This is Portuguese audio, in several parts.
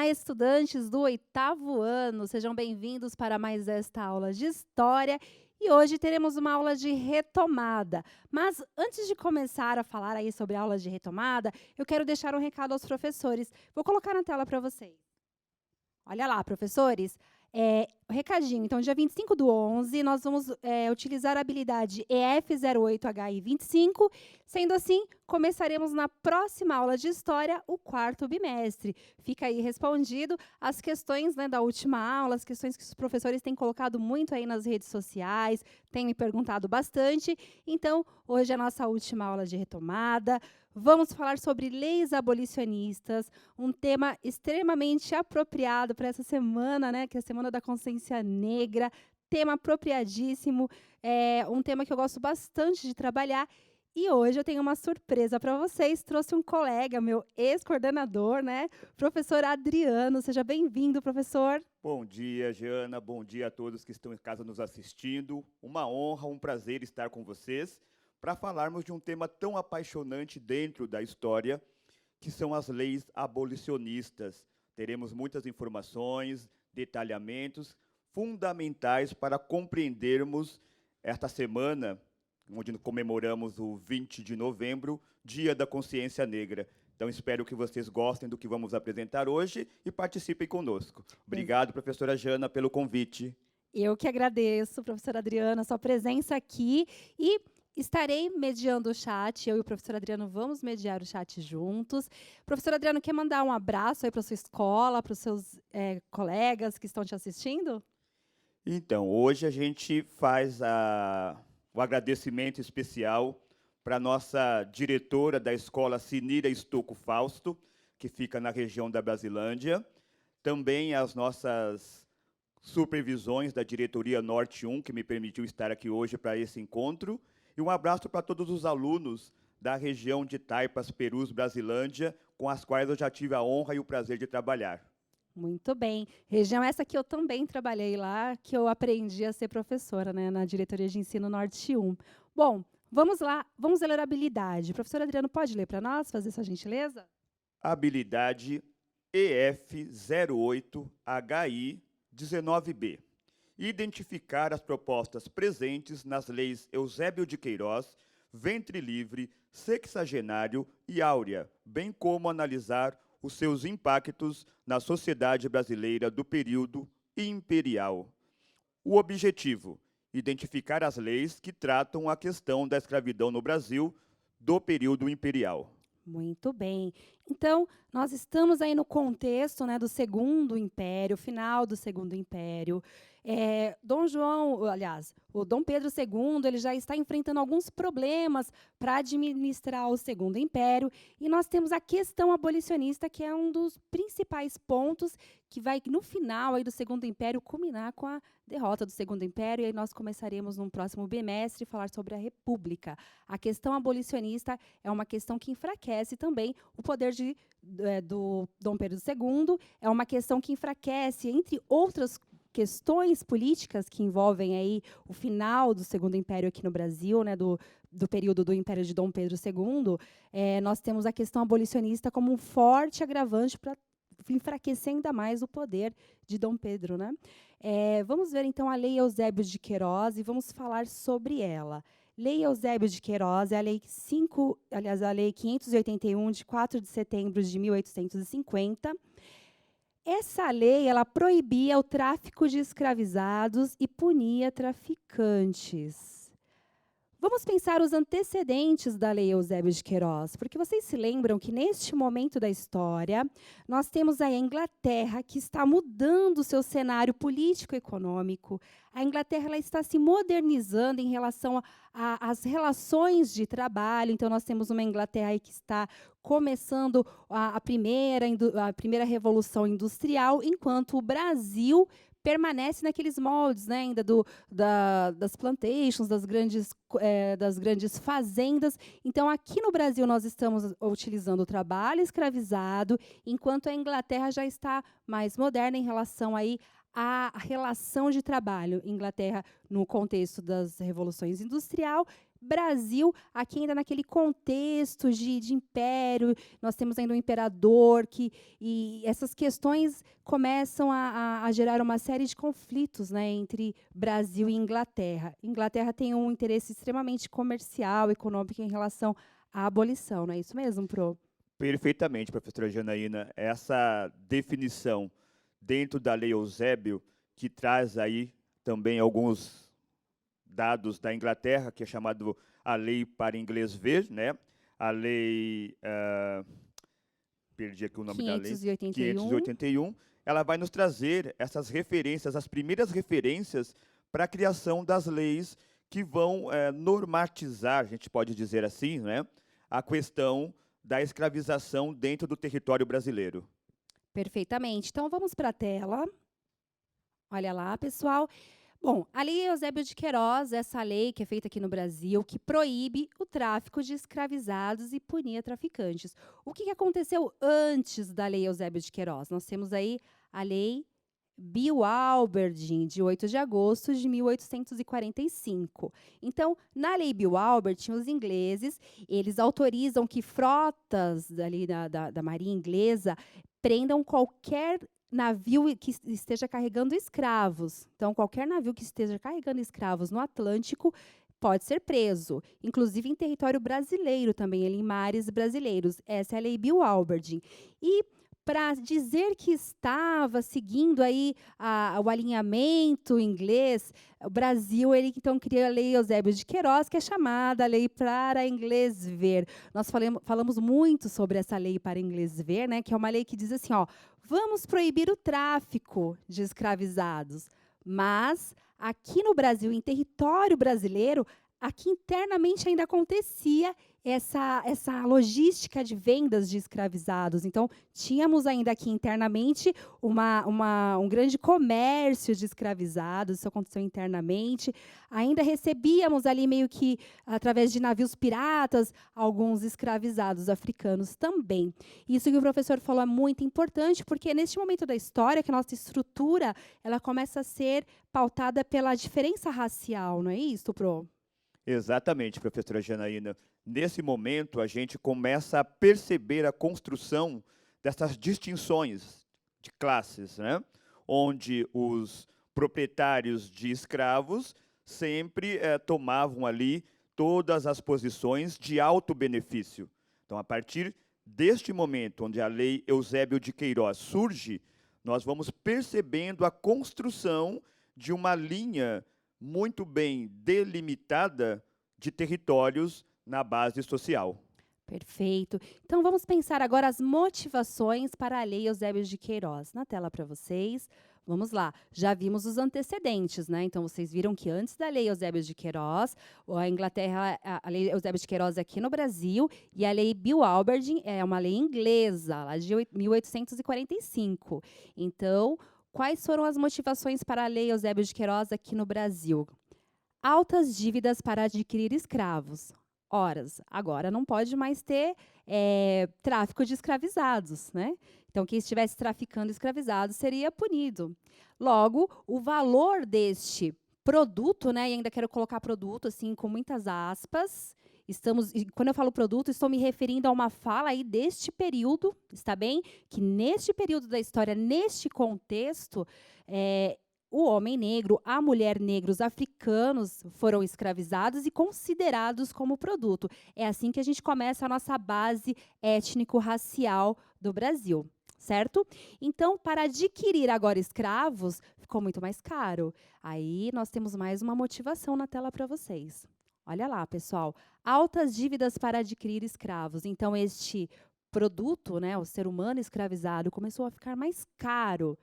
Olá, estudantes do 8º ano, sejam bem-vindos para mais esta aula de História. E hoje teremos uma aula de retomada. Mas antes de começar a falar aí sobre a aula de retomada, eu quero deixar um recado aos professores. Vou colocar na tela para vocês. Olha lá, professores, o recadinho. Então, dia 25/11, nós vamos utilizar a habilidade EF08HI25. Sendo assim, começaremos na próxima aula de História, o 4º bimestre. Fica aí respondido as questões, né, da última aula, as questões que os professores têm colocado muito aí nas redes sociais, têm me perguntado bastante. Então, hoje é a nossa última aula de retomada. Vamos falar sobre leis abolicionistas, um tema extremamente apropriado para essa semana, né, que é a Semana da Consciência Negra, tema apropriadíssimo, um tema que eu gosto bastante de trabalhar. E hoje eu tenho uma surpresa para vocês, trouxe um colega, meu ex-coordenador, né, professor Adriano. Seja bem-vindo, professor. Bom dia, Jana. Bom dia a todos que estão em casa nos assistindo. Uma honra, um prazer estar com vocês para falarmos de um tema tão apaixonante dentro da história, que são as leis abolicionistas. Teremos muitas informações, detalhamentos fundamentais para compreendermos esta semana, onde comemoramos o 20 de novembro, Dia da Consciência Negra. Então, espero que vocês gostem do que vamos apresentar hoje e participem conosco. Obrigado, professora Jana, pelo convite. Eu que agradeço, professor Adriano, a sua presença aqui. E estarei mediando o chat, eu e o professor Adriano vamos mediar o chat juntos. Professor Adriano, quer mandar um abraço aí para a sua escola, para os seus colegas que estão te assistindo? Então, hoje a gente faz o agradecimento especial para a nossa diretora da escola, Sinira Estocco Fausto, que fica na região da Brasilândia. Também as nossas supervisões da diretoria Norte 1, que me permitiu estar aqui hoje para esse encontro. E um abraço para todos os alunos da região de Taipas, Perus, Brasilândia, com as quais eu já tive a honra e o prazer de trabalhar. Muito bem. Região essa que eu também trabalhei lá, que eu aprendi a ser professora, né, na diretoria de ensino Norte 1. Bom, vamos lá, vamos ler a habilidade. Professor Adriano, pode ler para nós, fazer essa gentileza? Habilidade EF08HI19B. Identificar as propostas presentes nas leis Eusébio de Queiroz, Ventre Livre, Sexagenário e Áurea, bem como analisar os seus impactos na sociedade brasileira do período imperial. O objetivo: identificar as leis que tratam a questão da escravidão no Brasil do período imperial. Muito bem. Então, nós estamos aí no contexto, né, do Segundo Império, final do Segundo Império. O Dom Pedro II, ele já está enfrentando alguns problemas para administrar o Segundo Império, e nós temos a questão abolicionista, que é um dos principais pontos que vai, no final aí do Segundo Império, culminar com a derrota do Segundo Império, e aí nós começaremos no próximo bimestre a falar sobre a República. A questão abolicionista é uma questão que enfraquece também o poder do Dom Pedro II, é uma questão que enfraquece, entre outras questões políticas que envolvem aí o final do Segundo Império aqui no Brasil, né, do período do Império de Dom Pedro II, nós temos a questão abolicionista como um forte agravante para enfraquecer ainda mais o poder de Dom Pedro, né? Vamos ver, então, a Lei Eusébio de Queiroz e vamos falar sobre ela. Lei Eusébio de Queiroz é a Lei 581, de 4 de setembro de 1850. Essa lei, ela proibia o tráfico de escravizados e punia traficantes. Vamos pensar os antecedentes da Lei Eusébio de Queiroz, porque vocês se lembram que, neste momento da história, nós temos a Inglaterra, que está mudando o seu cenário político-econômico. A Inglaterra, ela está se modernizando em relação às relações de trabalho. Então, nós temos uma Inglaterra aí que está começando a primeira revolução industrial, enquanto o Brasil permanece naqueles moldes, né, ainda das plantations, das grandes fazendas. Então, aqui no Brasil, nós estamos utilizando o trabalho escravizado, enquanto a Inglaterra já está mais moderna em relação aí à relação de trabalho. Inglaterra, no contexto das revoluções industrial, Brasil, aqui ainda naquele contexto de império, nós temos ainda um imperador, e essas questões começam a gerar uma série de conflitos, né, entre Brasil e Inglaterra. Inglaterra tem um interesse extremamente comercial, econômico em relação à abolição, não é isso mesmo, Pro? Perfeitamente, professora Janaína. Essa definição dentro da Lei Eusébio, que traz aí também alguns dados da Inglaterra, que é chamado a Lei para Inglês Ver, né? A Lei, perdi aqui o nome da lei, 581. 581, ela vai nos trazer essas referências, as primeiras referências para a criação das leis que vão normatizar, a gente pode dizer assim, né, a questão da escravização dentro do território brasileiro. Perfeitamente. Então, vamos para a tela. Olha lá, pessoal. Bom, a Lei Eusébio de Queiroz, essa lei que é feita aqui no Brasil, que proíbe o tráfico de escravizados e punia traficantes. O que aconteceu antes da Lei Eusébio de Queiroz? Nós temos aí a Lei Bill-Alberdin, de 8 de agosto de 1845. Então, na Lei Bill-Alberdin, os ingleses, eles autorizam que frotas ali da Marinha Inglesa prendam qualquer navio que esteja carregando escravos. Então, qualquer navio que esteja carregando escravos no Atlântico pode ser preso, inclusive em território brasileiro também, em mares brasileiros. Essa é a Lei Bill-Alberdin. E para dizer que estava seguindo aí o alinhamento inglês, o Brasil, ele então cria a Lei Eusébio de Queiroz, que é chamada Lei para Inglês Ver. Nós falamos muito sobre essa Lei para Inglês Ver, né, que é uma lei que diz assim, ó, vamos proibir o tráfico de escravizados, mas aqui no Brasil, em território brasileiro, aqui internamente ainda acontecia essa logística de vendas de escravizados. Então, tínhamos ainda aqui internamente um grande comércio de escravizados, isso aconteceu internamente. Ainda recebíamos ali meio que, através de navios piratas, alguns escravizados africanos também. Isso que o professor falou é muito importante, porque neste momento da história, que a nossa estrutura ela começa a ser pautada pela diferença racial, não é isso, Pro? Exatamente, professora Janaína. Nesse momento, a gente começa a perceber a construção dessas distinções de classes, né? Onde os proprietários de escravos sempre tomavam ali todas as posições de alto benefício. Então, a partir deste momento, onde a Lei Eusébio de Queiroz surge, nós vamos percebendo a construção de uma linha muito bem delimitada de territórios na base social. Perfeito. Então, vamos pensar agora as motivações para a Lei Eusébio de Queiroz. Na tela para vocês. Vamos lá. Já vimos os antecedentes, né? Então, vocês viram que antes da Lei Eusébio de Queiroz, a Inglaterra, a Lei Eusébio de Queiroz é aqui no Brasil, e a Lei Bill-Alberdin é uma lei inglesa, lá de 1845. Então, quais foram as motivações para a Lei Eusébio de Queiroz aqui no Brasil? Altas dívidas para adquirir escravos. Horas, agora não pode mais ter tráfico de escravizados, né? Então, quem estivesse traficando escravizados seria punido. Logo, o valor deste produto, né? E ainda quero colocar produto assim com muitas aspas. E quando eu falo produto, estou me referindo a uma fala aí deste período, está bem? Que neste período da história, neste contexto, o homem negro, a mulher negra, os africanos foram escravizados e considerados como produto. É assim que a gente começa a nossa base étnico-racial do Brasil, certo? Então, para adquirir agora escravos, ficou muito mais caro. Aí nós temos mais uma motivação na tela para vocês. Olha lá, pessoal. Altas dívidas para adquirir escravos. Então, este produto, né, o ser humano escravizado, começou a ficar mais caro.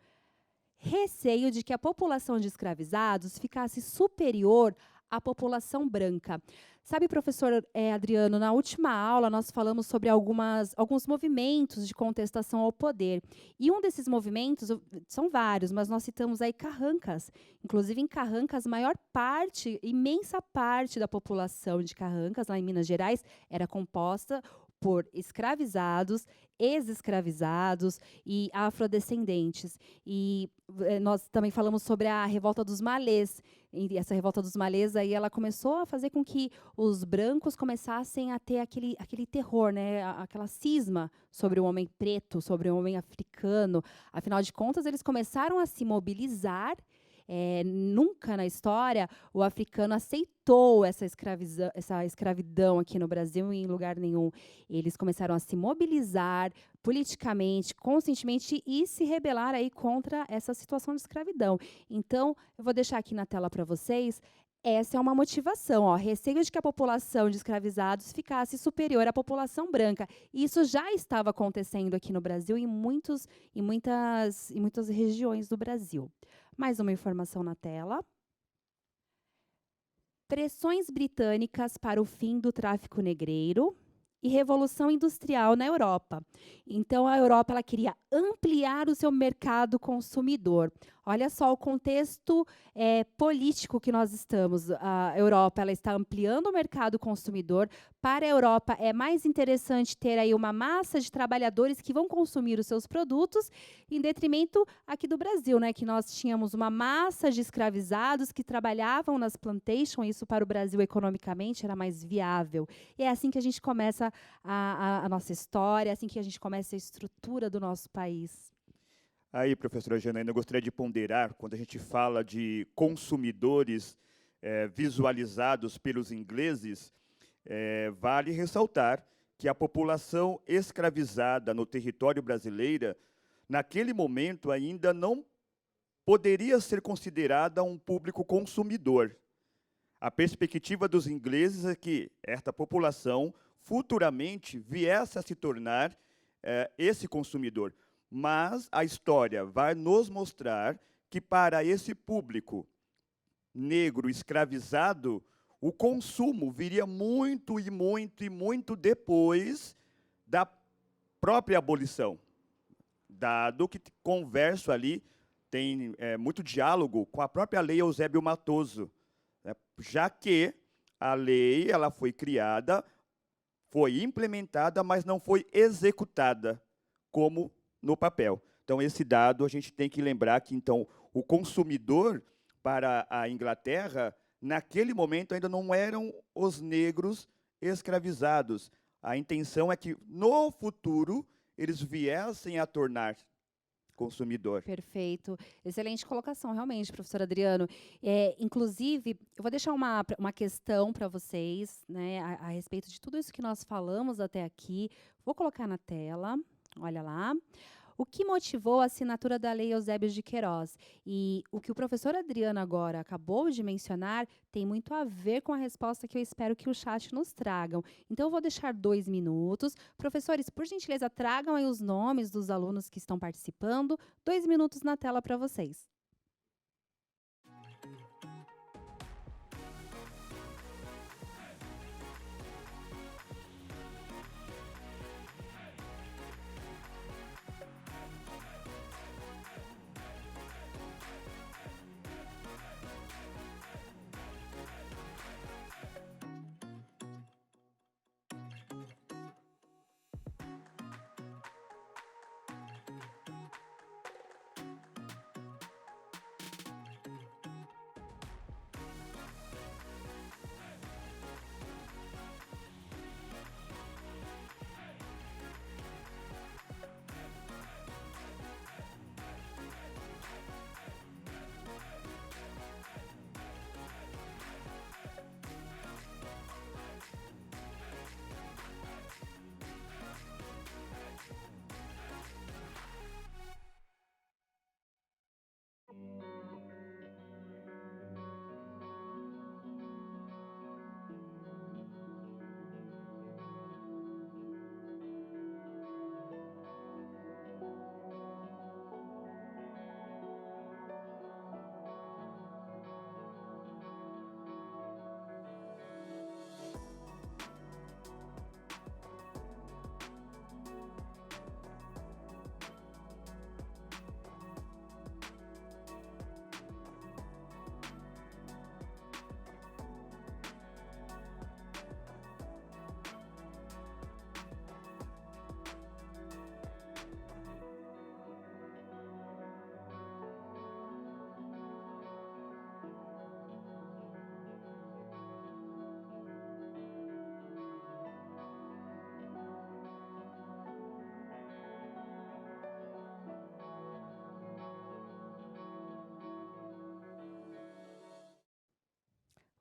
Receio de que a população de escravizados ficasse superior à população branca. Sabe, professor Adriano, na última aula nós falamos sobre alguns movimentos de contestação ao poder. E um desses movimentos, são vários, mas nós citamos aí Carrancas. Inclusive, em Carrancas, maior parte, imensa parte da população de Carrancas, lá em Minas Gerais, era composta por escravizados, ex-escravizados e afrodescendentes. E nós também falamos sobre a revolta dos malês. E essa revolta dos malês aí ela começou a fazer com que os brancos começassem a ter aquele terror, né, aquela cisma sobre o homem preto, sobre o homem africano. Afinal de contas, eles começaram a se mobilizar. Nunca na história o africano aceitou essa escravidão aqui no Brasil em lugar nenhum. Eles começaram a se mobilizar politicamente, conscientemente e se rebelar aí contra essa situação de escravidão. Então, eu vou deixar aqui na tela para vocês. Essa é uma motivação, ó, receio de que a população de escravizados ficasse superior à população branca. Isso já estava acontecendo aqui no Brasil em muitas regiões do Brasil. Mais uma informação na tela. Pressões britânicas para o fim do tráfico negreiro e revolução industrial na Europa. Então, a Europa ela queria ampliar o seu mercado consumidor. Olha só o contexto político que nós estamos. A Europa ela está ampliando o mercado consumidor. Para a Europa, é mais interessante ter aí uma massa de trabalhadores que vão consumir os seus produtos, em detrimento aqui do Brasil, né, que nós tínhamos uma massa de escravizados que trabalhavam nas plantations. Isso para o Brasil economicamente era mais viável. E é assim que a gente começa a nossa história, é assim que a gente começa a estrutura do nosso país. Aí, professora Janaína, eu gostaria de ponderar, quando a gente fala de consumidores visualizados pelos ingleses, vale ressaltar que a população escravizada no território brasileiro, naquele momento, ainda não poderia ser considerada um público consumidor. A perspectiva dos ingleses é que esta população futuramente viesse a se tornar esse consumidor. Mas a história vai nos mostrar que para esse público negro escravizado, o consumo viria muito e muito e muito depois da própria abolição. Dado que converso ali, tem muito diálogo com a própria lei Eusébio Matoso, né, já que a lei ela foi criada, foi implementada, mas não foi executada como no papel. Então, esse dado a gente tem que lembrar que, então, o consumidor para a Inglaterra, naquele momento, ainda não eram os negros escravizados. A intenção é que, no futuro, eles viessem a tornar consumidor. Perfeito. Excelente colocação, realmente, professor Adriano. Inclusive, eu vou deixar uma questão para vocês, né, a respeito de tudo isso que nós falamos até aqui. Vou colocar na tela. Olha lá. O que motivou a assinatura da Lei Eusébio de Queiroz? E o que o professor Adriano agora acabou de mencionar tem muito a ver com a resposta que eu espero que o chat nos tragam. Então, eu vou deixar 2 minutos. Professores, por gentileza, tragam aí os nomes dos alunos que estão participando. 2 minutos na tela para vocês.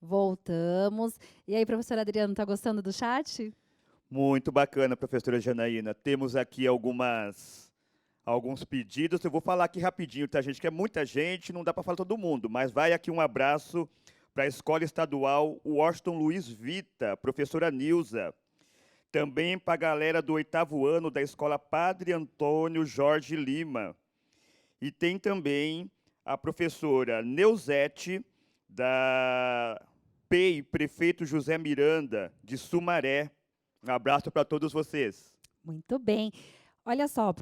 Voltamos. E aí, professor Adriano, tá gostando do chat? Muito bacana, professora Janaína. Temos aqui alguns pedidos. Eu vou falar aqui rapidinho, tá, gente? Que é muita gente, não dá para falar todo mundo, mas vai aqui um abraço para a Escola Estadual Washington Luiz Vita, professora Nilza. Também para a galera do 8º ano da Escola Padre Antônio Jorge Lima. E tem também a professora Neuzete, da PEI, Prefeito José Miranda, de Sumaré. Um abraço para todos vocês. Muito bem. Olha só,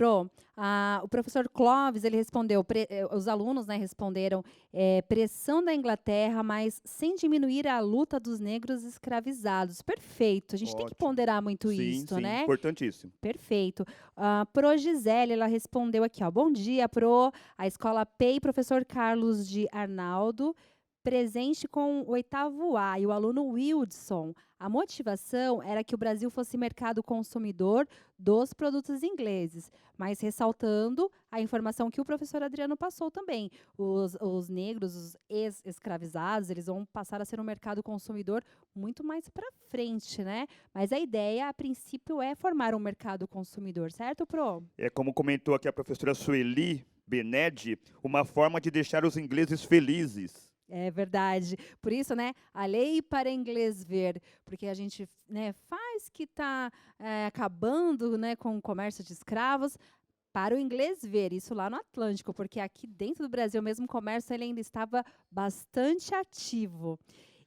o professor Clóvis, ele respondeu, os alunos, né, responderam pressão da Inglaterra, mas sem diminuir a luta dos negros escravizados. Perfeito. A gente tem que Ótimo. ponderar muito Sim, isso, sim, né? importantíssimo. Perfeito. Pro Gisele, ela respondeu aqui, ó. Bom dia, a Escola PEI, professor Carlos de Arnaldo, presente com o 8º A e o aluno Wildson. A motivação era que o Brasil fosse mercado consumidor dos produtos ingleses, mas ressaltando a informação que o professor Adriano passou também. Os negros, os ex-escravizados, eles vão passar a ser um mercado consumidor muito mais para frente, né? Mas a ideia, a princípio, é formar um mercado consumidor, certo, Pro? É como comentou aqui a professora Sueli Benedi, uma forma de deixar os ingleses felizes. É verdade. Por isso, né, a lei para inglês ver, porque a gente, né, faz que está acabando, né, com o comércio de escravos, para o inglês ver, isso lá no Atlântico, porque aqui dentro do Brasil mesmo o comércio ele ainda estava bastante ativo.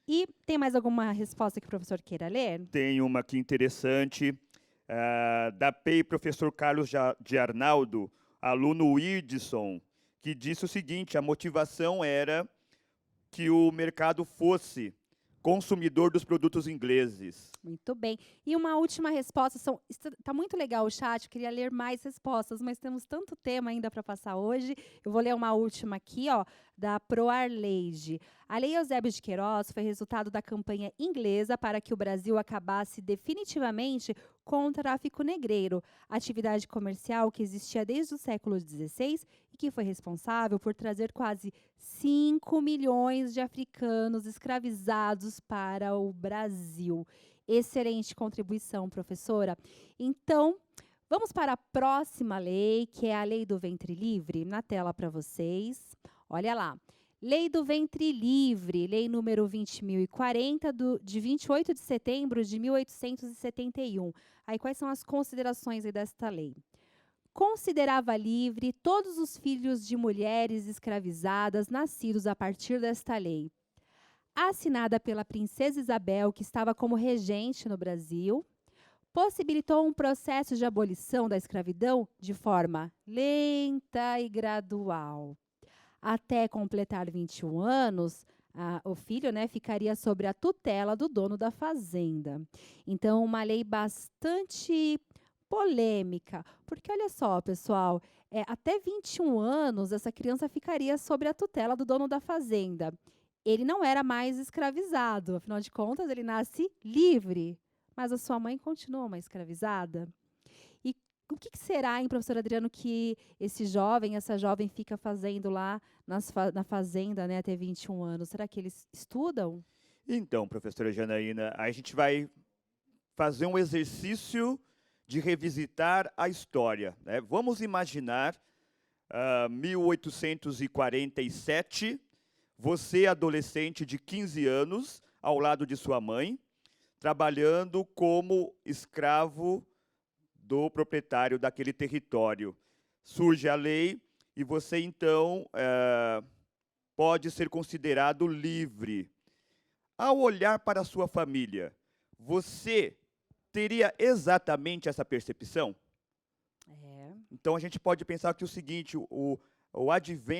E tem mais alguma resposta que o professor queira ler? Tem uma aqui interessante, da PEI, professor Carlos de Arnaldo, aluno Widson, que disse o seguinte: a motivação era que o mercado fosse consumidor dos produtos ingleses. Muito bem. E uma última resposta, está muito legal o chat, eu queria ler mais respostas, mas temos tanto tema ainda para passar hoje. Eu vou ler uma última aqui, ó, da Proarleide. A Lei Eusébio de Queiroz foi resultado da campanha inglesa para que o Brasil acabasse definitivamente com o tráfico negreiro, atividade comercial que existia desde o século XVI e que foi responsável por trazer quase 5 milhões de africanos escravizados para o Brasil. Excelente contribuição, professora. Então, vamos para a próxima lei, que é a Lei do Ventre Livre. Na tela para vocês. Olha lá. Lei do Ventre Livre, lei número 20.040, de 28 de setembro de 1871. Aí, quais são as considerações aí desta lei? Considerava livre todos os filhos de mulheres escravizadas nascidos a partir desta lei. Assinada pela princesa Isabel, que estava como regente no Brasil, possibilitou um processo de abolição da escravidão de forma lenta e gradual. Até completar 21 anos, o filho, né, ficaria sob a tutela do dono da fazenda. Então, uma lei bastante polêmica, porque olha só, pessoal, até 21 anos, essa criança ficaria sob a tutela do dono da fazenda. Ele não era mais escravizado, afinal de contas, ele nasce livre, mas a sua mãe continua uma escravizada. E o que será, hein, professor Adriano, que essa jovem fica fazendo lá na fazenda, né, até 21 anos? Será que eles estudam? Então, professora Janaína, a gente vai fazer um exercício de revisitar a história, né? Vamos imaginar 1847, você, adolescente de 15 anos, ao lado de sua mãe, trabalhando como escravo do proprietário daquele território. Surge a lei e você, então, pode ser considerado livre. Ao olhar para a sua família, você teria exatamente essa percepção? Então, a gente pode pensar que o seguinte,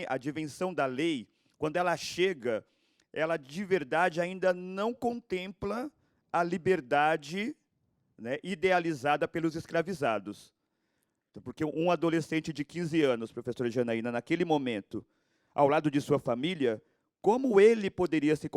a advenção da lei, quando ela chega, ela de verdade ainda não contempla a liberdade, né, idealizada pelos escravizados. Então, porque um adolescente de 15 anos, professora Janaína, naquele momento, ao lado de sua família, como ele poderia se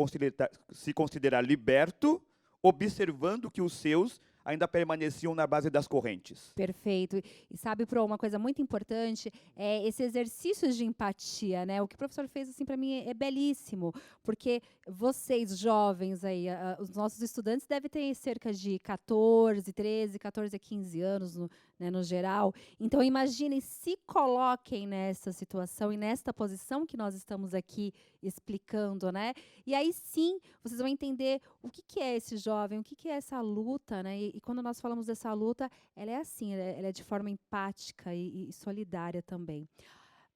considerar liberto, observando que os seus ainda permaneciam na base das correntes. Perfeito. E sabe, Pro, uma coisa muito importante é esse exercício de empatia, né? O que o professor fez, assim, para mim é belíssimo, porque vocês, jovens aí, os nossos estudantes devem ter cerca de 14 a 15 anos, né, no geral. Então, imaginem, se coloquem nessa situação e nesta posição que nós estamos aqui explicando, né? E aí sim, vocês vão entender o que é esse jovem, o que é essa luta, né? E quando nós falamos dessa luta, ela é assim, ela é de forma empática e solidária também.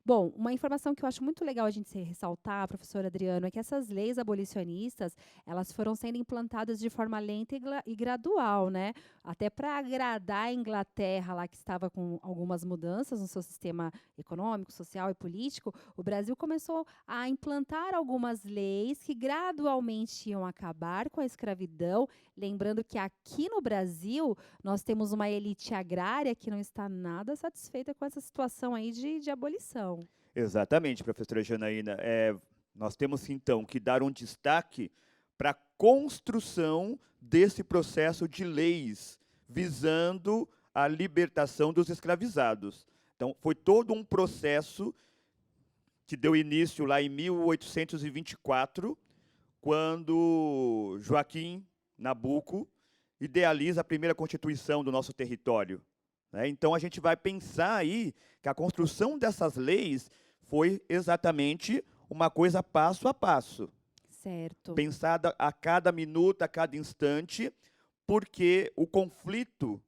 Bom, uma informação que eu acho muito legal a gente ressaltar, professor Adriano, é que essas leis abolicionistas, elas foram sendo implantadas de forma lenta e gradual, né? Até para agradar a Inglaterra, lá que estava com algumas mudanças no seu sistema econômico, social e político, o Brasil começou a implantar algumas leis que gradualmente iam acabar com a escravidão, lembrando que aqui no Brasil nós temos uma elite agrária que não está nada satisfeita com essa situação aí de abolição. Exatamente, professora Janaína. Nós temos, então, que dar um destaque para a construção desse processo de leis visando a libertação dos escravizados. Então, foi todo um processo que deu início lá em 1824, quando Joaquim Nabuco idealiza a primeira Constituição do nosso território. Então, a gente vai pensar aí que a construção dessas leis foi exatamente uma coisa passo a passo. Certo. Pensada a cada minuto, a cada instante, porque o conflito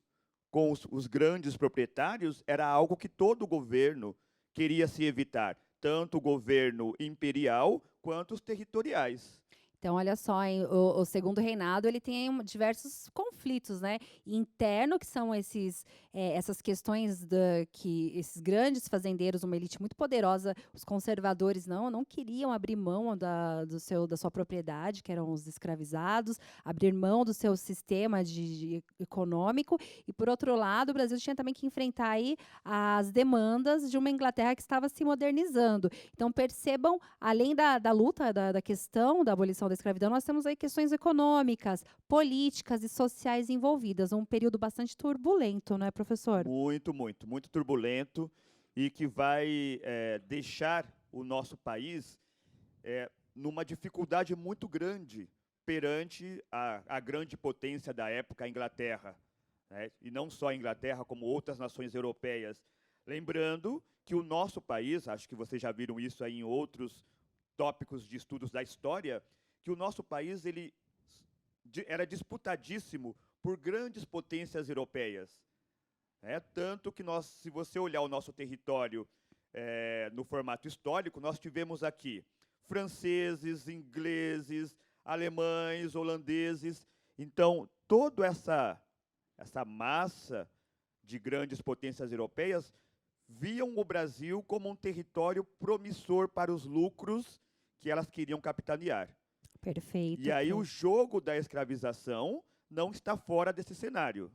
com os grandes proprietários era algo que todo governo queria se evitar, tanto o governo imperial quanto os territoriais. Então, olha só, hein, o Segundo Reinado ele tem diversos conflitos, né? Interno, que são essas questões que esses grandes fazendeiros, uma elite muito poderosa, os conservadores não queriam abrir mão da sua propriedade, que eram os escravizados, abrir mão do seu sistema econômico. E, por outro lado, o Brasil tinha também que enfrentar aí as demandas de uma Inglaterra que estava se modernizando. Então, percebam, além da luta, da questão da abolição da escravidão, nós temos aí questões econômicas, políticas e sociais envolvidas. Um período bastante turbulento, não é, professor? Muito, muito, muito turbulento e que vai deixar o nosso país numa dificuldade muito grande perante a grande potência da época, a Inglaterra, né? E não só a Inglaterra, como outras nações europeias. Lembrando que o nosso país, acho que vocês já viram isso aí em outros tópicos de estudos da história, que o nosso país era disputadíssimo por grandes potências europeias. Tanto que se você olhar o nosso território no formato histórico, nós tivemos aqui franceses, ingleses, alemães, holandeses. Então, toda essa massa de grandes potências europeias viam o Brasil como um território promissor para os lucros que elas queriam capitanear. Perfeito. E aí o jogo da escravização não está fora desse cenário.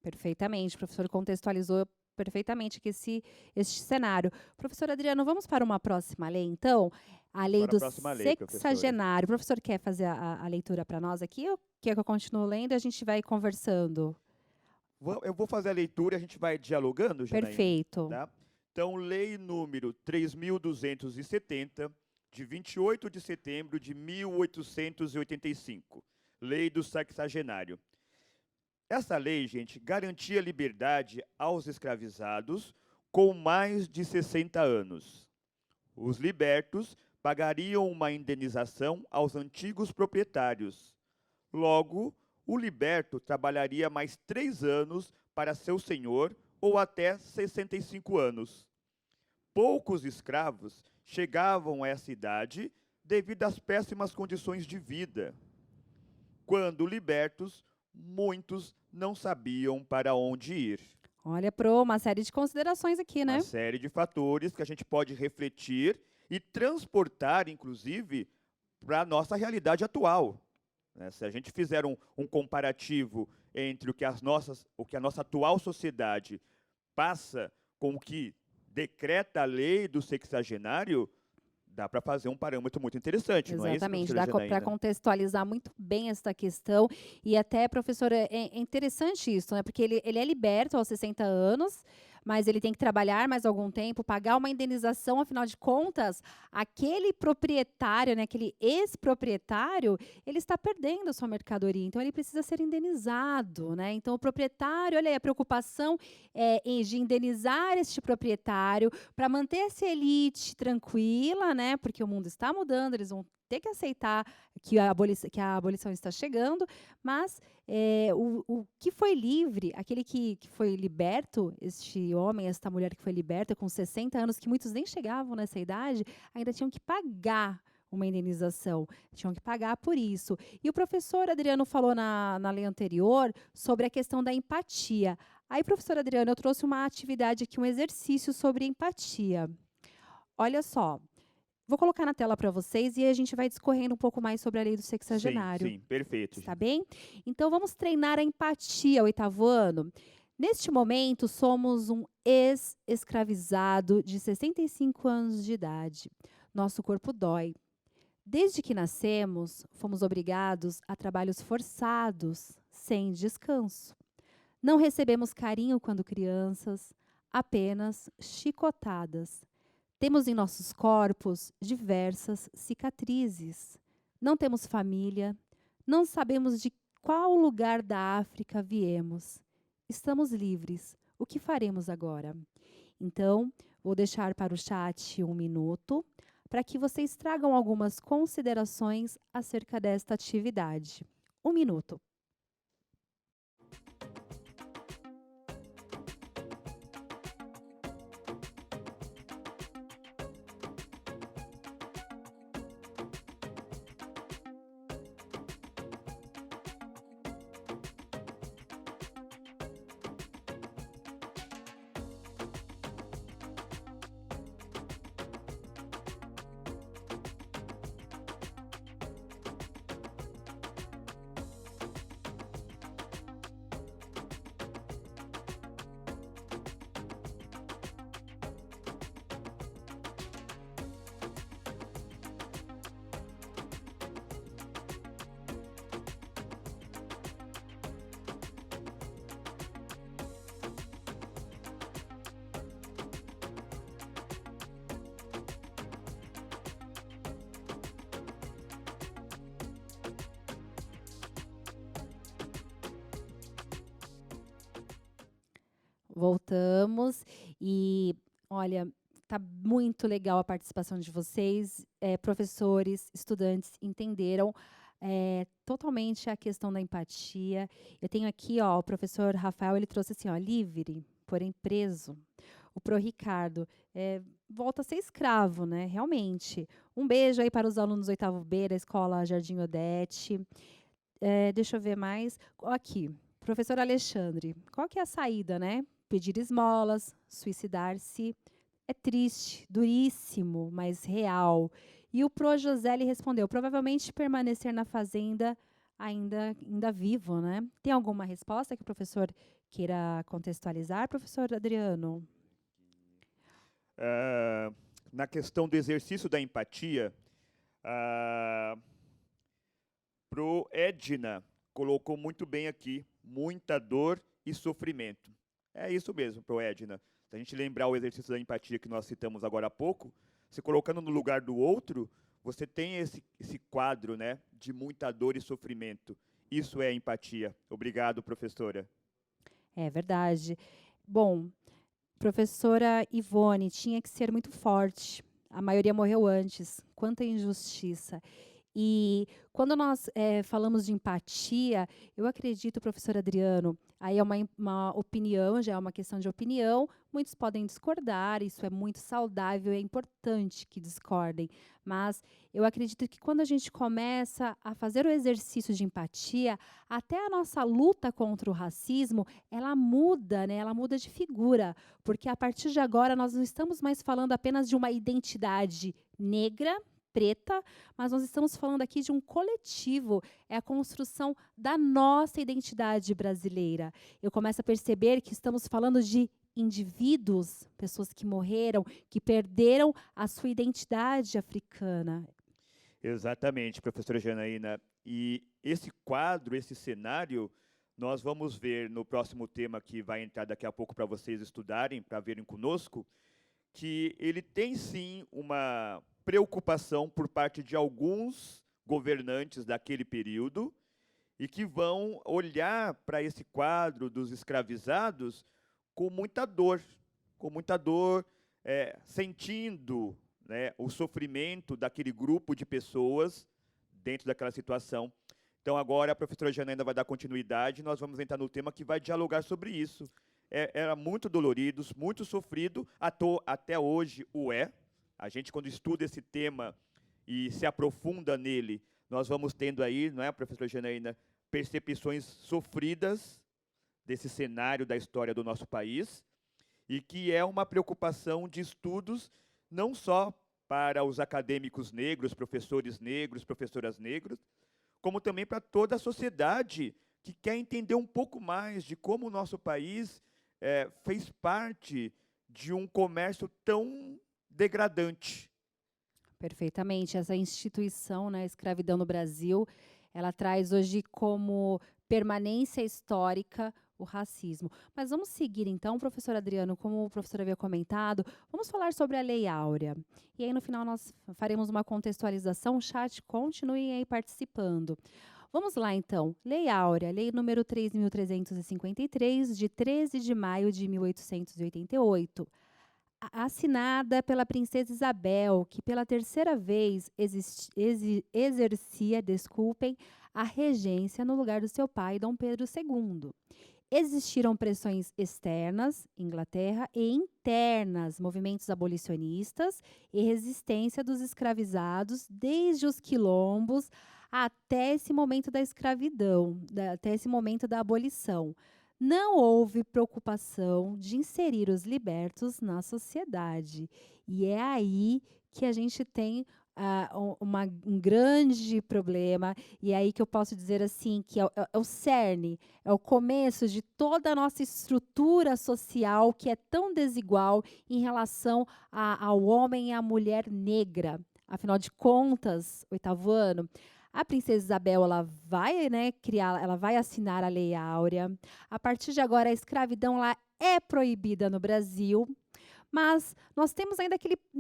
Perfeitamente, o professor contextualizou perfeitamente aqui este cenário. Professor Adriano, vamos para uma próxima lei, então? A lei do sexagenário. O professor quer fazer a leitura para nós aqui ou quer que eu continue lendo e a gente vai conversando? Eu vou fazer a leitura e a gente vai dialogando, Janaína. Perfeito. Tá? Então, lei número 3.270, de 28 de setembro de 1885. Lei do sexagenário. Essa lei, gente, garantia liberdade aos escravizados com mais de 60 anos. Os libertos pagariam uma indenização aos antigos proprietários. Logo, o liberto trabalharia mais 3 anos para seu senhor ou até 65 anos. Poucos escravos chegavam a essa idade devido às péssimas condições de vida. Quando libertos, muitos não sabiam para onde ir. Olha, Pro, uma série de considerações aqui, né? Uma série de fatores que a gente pode refletir e transportar, inclusive, para a nossa realidade atual. Se a gente fizer um comparativo entre o que a nossa atual sociedade passa com o que decreta a lei do sexagenário, Dá para fazer um parâmetro muito interessante, não é isso, Exatamente, professora dá para Janaína? contextualizar muito bem essa questão. E até, professora, é interessante isso, né? Porque ele é liberto aos 60 anos, mas ele tem que trabalhar mais algum tempo, pagar uma indenização, afinal de contas, aquele proprietário, né, aquele ex-proprietário, ele está perdendo a sua mercadoria, então ele precisa ser indenizado, né? Então o proprietário, olha aí, a preocupação de indenizar este proprietário para manter essa elite tranquila, né? Porque o mundo está mudando, eles vão ter que aceitar que que a abolição está chegando, mas o que foi livre, aquele que foi liberto, este homem, esta mulher que foi liberta com 60 anos, que muitos nem chegavam nessa idade, ainda tinham que pagar uma indenização, tinham que pagar por isso. E o professor Adriano falou na lei anterior sobre a questão da empatia. Aí, professor Adriano, eu trouxe uma atividade aqui, um exercício sobre empatia. Olha só, vou colocar na tela para vocês e a gente vai discorrendo um pouco mais sobre a lei do Sim, sexagenário. sim, perfeito. Está bem? Então, vamos treinar a empatia, oitavo ano. Neste momento, somos um ex-escravizado de 65 anos de idade. Nosso corpo dói. Desde que nascemos, fomos obrigados a trabalhos forçados, sem descanso. Não recebemos carinho quando crianças, apenas chicotadas. Temos em nossos corpos diversas cicatrizes. Não temos família, não sabemos de qual lugar da África viemos. Estamos livres. O que faremos agora? Então, vou deixar para o chat 1 minuto para que vocês tragam algumas considerações acerca desta atividade. 1 minuto. Voltamos e, olha, tá muito legal a participação de vocês, professores, estudantes entenderam totalmente a questão da empatia. Eu tenho aqui, ó, o professor Rafael, ele trouxe assim, ó, livre, porém preso. O pro Ricardo, volta a ser escravo, né? Realmente. Um beijo aí para os alunos do 8º B da escola Jardim Odete. Deixa eu ver mais. Aqui, professor Alexandre, qual que é a saída, né? Pedir esmolas, suicidar-se. É triste, duríssimo, mas real. E o pro José lhe respondeu, provavelmente permanecer na fazenda ainda vivo, né? Tem alguma resposta que o professor queira contextualizar, professor Adriano? Na questão do exercício da empatia, pro Edna colocou muito bem aqui, muita dor e sofrimento. É isso mesmo, pro Edna. Se a gente lembrar o exercício da empatia que nós citamos agora há pouco, se colocando no lugar do outro, você tem esse quadro, né, de muita dor e sofrimento. Isso é empatia. Obrigado, professora. É verdade. Bom, professora Ivone, tinha que ser muito forte. A maioria morreu antes. Quanta injustiça. E quando nós falamos de empatia, eu acredito, professor Adriano, aí é uma opinião, já é uma questão de opinião, muitos podem discordar, isso é muito saudável, é importante que discordem, mas eu acredito que quando a gente começa a fazer o exercício de empatia, até a nossa luta contra o racismo, ela muda, né? Ela muda de figura, porque a partir de agora nós não estamos mais falando apenas de uma identidade negra, preta, mas nós estamos falando aqui de um coletivo, é a construção da nossa identidade brasileira. Eu começo a perceber que estamos falando de indivíduos, pessoas que morreram, que perderam a sua identidade africana. Exatamente, professora Janaína. E esse quadro, esse cenário, nós vamos ver no próximo tema que vai entrar daqui a pouco para vocês estudarem, para verem conosco, que ele tem sim uma preocupação por parte de alguns governantes daquele período e que vão olhar para esse quadro dos escravizados com muita dor, sentindo, né, o sofrimento daquele grupo de pessoas dentro daquela situação. Então, agora a professora Janaína vai dar continuidade, nós vamos entrar no tema que vai dialogar sobre isso. Era muito dolorido, muito sofrido, até hoje o é. A gente, quando estuda esse tema e se aprofunda nele, nós vamos tendo aí, não é, professora Janaína, percepções sofridas desse cenário da história do nosso país, e que é uma preocupação de estudos não só para os acadêmicos negros, professoras negras, como também para toda a sociedade que quer entender um pouco mais de como o nosso país fez parte de um comércio tão degradante. Perfeitamente. Essa instituição, né, a escravidão no Brasil, ela traz hoje como permanência histórica o racismo. Mas vamos seguir então, professor Adriano, como o professor havia comentado, vamos falar sobre a Lei Áurea. E aí no final nós faremos uma contextualização, o chat continuem aí participando. Vamos lá então, Lei Áurea, lei número 3.353, de 13 de maio de 1888. Assinada pela princesa Isabel, que pela terceira vez exercia, a regência no lugar do seu pai, Dom Pedro II. Existiram pressões externas, Inglaterra, e internas, movimentos abolicionistas e resistência dos escravizados, desde os quilombos até esse momento da escravidão, até esse momento da abolição. Não houve preocupação de inserir os libertos na sociedade. E é aí que a gente tem um grande problema, e é aí que eu posso dizer assim, que é o cerne, é o começo de toda a nossa estrutura social que é tão desigual em relação ao homem e à mulher negra. Afinal de contas, 8º ano, a princesa Isabel ela vai, né, ela vai assinar a Lei Áurea. A partir de agora, a escravidão lá é proibida no Brasil. Mas nós temos ainda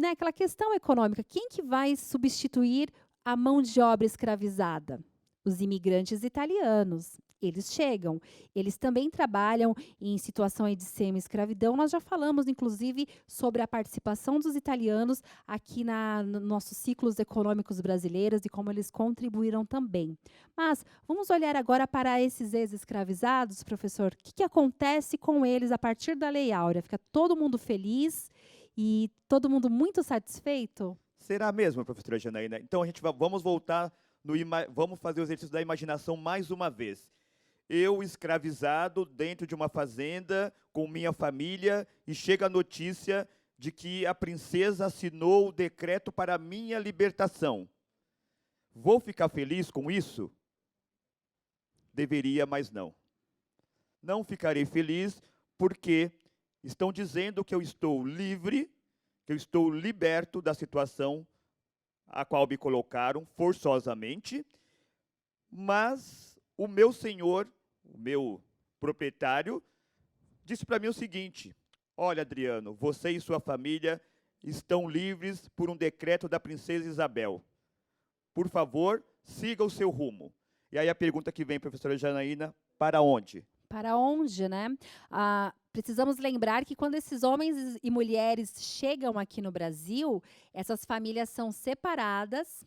aquela questão econômica. Quem que vai substituir a mão de obra escravizada? Os imigrantes italianos. Eles chegam. Eles também trabalham em situação de semi-escravidão. Nós já falamos, inclusive, sobre a participação dos italianos aqui nos nossos ciclos econômicos brasileiros e como eles contribuíram também. Mas vamos olhar agora para esses ex-escravizados, professor. O que acontece com eles a partir da Lei Áurea? Fica todo mundo feliz e todo mundo muito satisfeito? Será mesmo, professora Janaína? Então, vamos voltar, vamos fazer o exercício da imaginação mais uma vez. Eu escravizado dentro de uma fazenda com minha família e chega a notícia de que a princesa assinou o decreto para a minha libertação. Vou ficar feliz com isso? Deveria, mas não. Não ficarei feliz porque estão dizendo que eu estou livre, que eu estou liberto da situação a qual me colocaram forçosamente, mas o meu senhor, o meu proprietário, disse para mim o seguinte: olha, Adriano, você e sua família estão livres por um decreto da princesa Isabel. Por favor, siga o seu rumo. E aí a pergunta que vem, professora Janaína, para onde? Para onde, né? Precisamos lembrar que quando esses homens e mulheres chegam aqui no Brasil, essas famílias são separadas.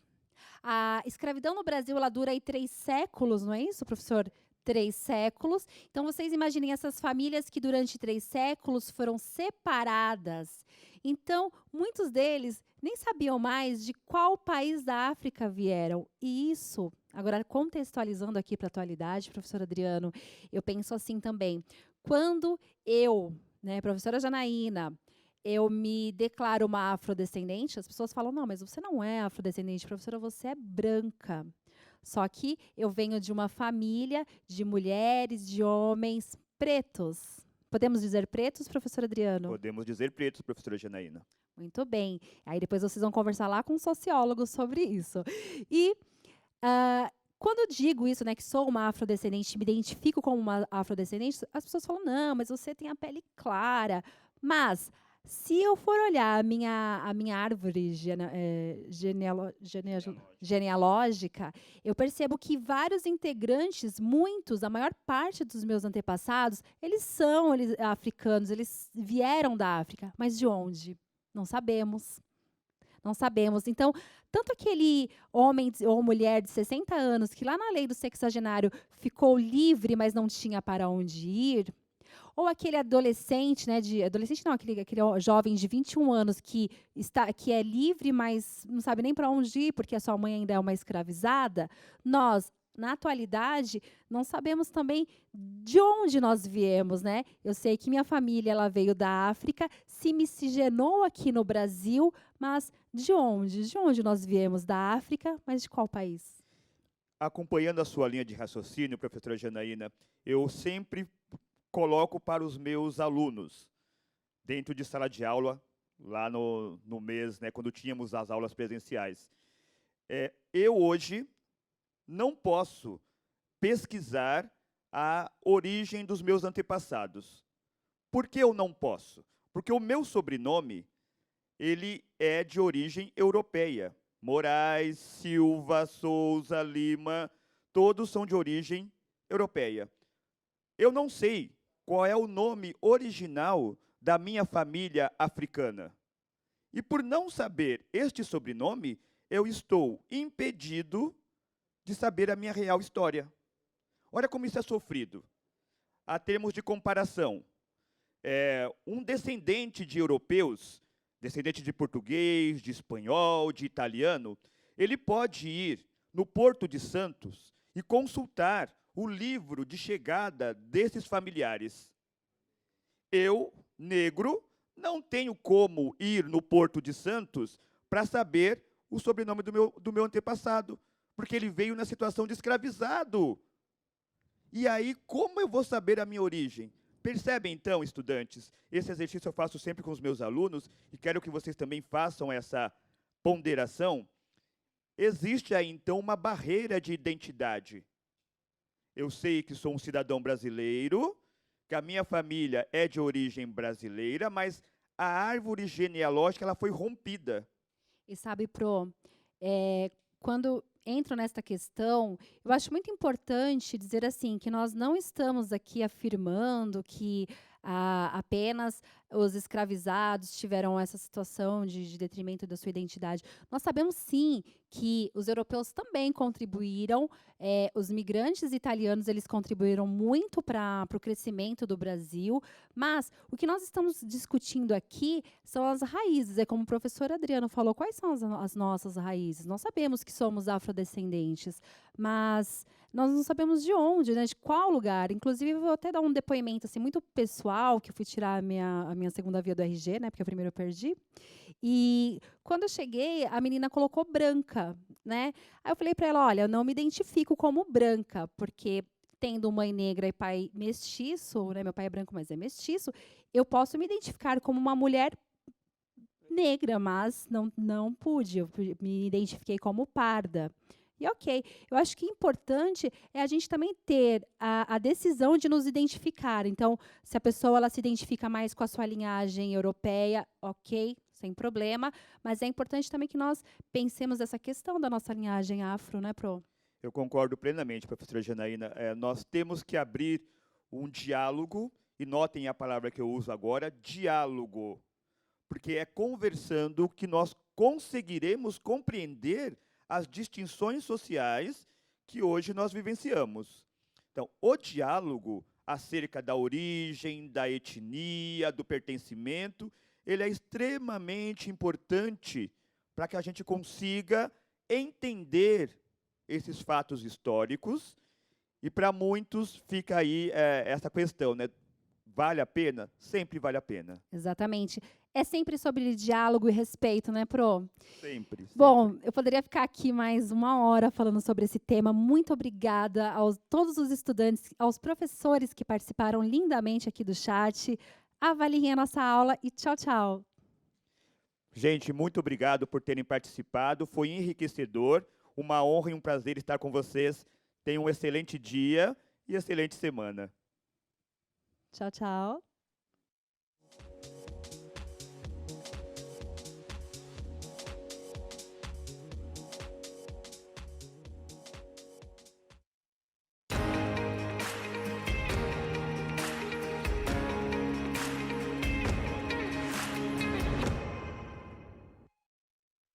A escravidão no Brasil ela dura aí 3 séculos, não é isso, professor? 3 séculos. Então, vocês imaginem essas famílias que durante 3 séculos foram separadas. Então, muitos deles nem sabiam mais de qual país da África vieram. E isso, agora contextualizando aqui para a atualidade, professor Adriano, eu penso assim também. Quando eu, né, professora Janaína, eu me declaro uma afrodescendente, as pessoas falam, não, mas você não é afrodescendente, professora, você é branca. Só que eu venho de uma família de mulheres, de homens pretos, Podemos dizer pretos, professor Adriano? Podemos dizer pretos, professora Janaína. Muito bem. Aí depois vocês vão conversar lá com um sociólogo sobre isso. E quando eu digo isso, né, que sou uma afrodescendente, me identifico como uma afrodescendente, as pessoas falam, não, mas você tem a pele clara. Mas, se eu for olhar a minha árvore genealógica, eu percebo que vários integrantes, muitos, a maior parte dos meus antepassados, eles são africanos, eles vieram da África. Mas de onde? Não sabemos. Não sabemos. Então, tanto aquele homem ou mulher de 60 anos que lá na lei do sexagenário ficou livre, mas não tinha para onde ir, ou aquele adolescente, né, aquele jovem de 21 anos que é livre, mas não sabe nem para onde ir, porque a sua mãe ainda é uma escravizada, nós, na atualidade, não sabemos também de onde nós viemos, né? Eu sei que minha família ela veio da África, se miscigenou aqui no Brasil, mas de onde? De onde nós viemos? Da África, mas de qual país? Acompanhando a sua linha de raciocínio, professora Janaína, eu sempre coloco para os meus alunos, dentro de sala de aula, lá no mês, né, quando tínhamos as aulas presenciais. Eu hoje não posso pesquisar a origem dos meus antepassados. Por que eu não posso? Porque o meu sobrenome, ele é de origem europeia. Moraes, Silva, Souza, Lima, todos são de origem europeia. Eu não sei qual é o nome original da minha família africana. E por não saber este sobrenome, eu estou impedido de saber a minha real história. Olha como isso é sofrido. A termos de comparação, um descendente de europeus, descendente de português, de espanhol, de italiano, ele pode ir no Porto de Santos e consultar o livro de chegada desses familiares. Eu, negro, não tenho como ir no Porto de Santos para saber o sobrenome do meu antepassado, porque ele veio na situação de escravizado. E aí, como eu vou saber a minha origem? Percebem, então, estudantes? Esse exercício eu faço sempre com os meus alunos e quero que vocês também façam essa ponderação. Existe aí, então, uma barreira de identidade. Eu sei que sou um cidadão brasileiro, que a minha família é de origem brasileira, mas a árvore genealógica ela foi rompida. E sabe, quando entro nesta questão, eu acho muito importante dizer assim, que nós não estamos aqui afirmando que apenas os escravizados tiveram essa situação de detrimento da sua identidade. Nós sabemos, sim, que os europeus também contribuíram, os migrantes italianos eles contribuíram muito para o crescimento do Brasil, mas o que nós estamos discutindo aqui são as raízes. É como o professor Adriano falou, quais são as nossas raízes? Nós sabemos que somos afrodescendentes, mas nós não sabemos de onde, né, de qual lugar. Inclusive, eu vou até dar um depoimento assim, muito pessoal, que eu fui tirar a minha segunda via do RG, né, porque a primeira eu perdi. E quando eu cheguei, a menina colocou branca, né? Aí eu falei para ela, olha, eu não me identifico como branca, porque tendo mãe negra e pai mestiço, né, meu pai é branco, mas é mestiço, eu posso me identificar como uma mulher negra, mas não pude, eu me identifiquei como parda. E ok, eu acho que importante é a gente também ter a decisão de nos identificar. Então, se a pessoa ela se identifica mais com a sua linhagem europeia, ok, sem problema, mas é importante também que nós pensemos essa questão da nossa linhagem afro, né, Pro? Eu concordo plenamente, professora Janaína. Nós temos que abrir um diálogo, e notem a palavra que eu uso agora, diálogo, porque é conversando que nós conseguiremos compreender as distinções sociais que hoje nós vivenciamos. Então, o diálogo acerca da origem, da etnia, do pertencimento, ele é extremamente importante para que a gente consiga entender esses fatos históricos, e para muitos fica aí essa questão, né? Vale a pena? Sempre vale a pena. Exatamente. É sempre sobre diálogo e respeito, né, Pro? Sempre, sempre. Bom, eu poderia ficar aqui mais 1 hora falando sobre esse tema. Muito obrigada aos todos os estudantes, aos professores que participaram lindamente aqui do chat. Avaliem a nossa aula e tchau, tchau. Gente, muito obrigado por terem participado. Foi enriquecedor. Uma honra e um prazer estar com vocês. Tenham um excelente dia e excelente semana. Tchau, tchau.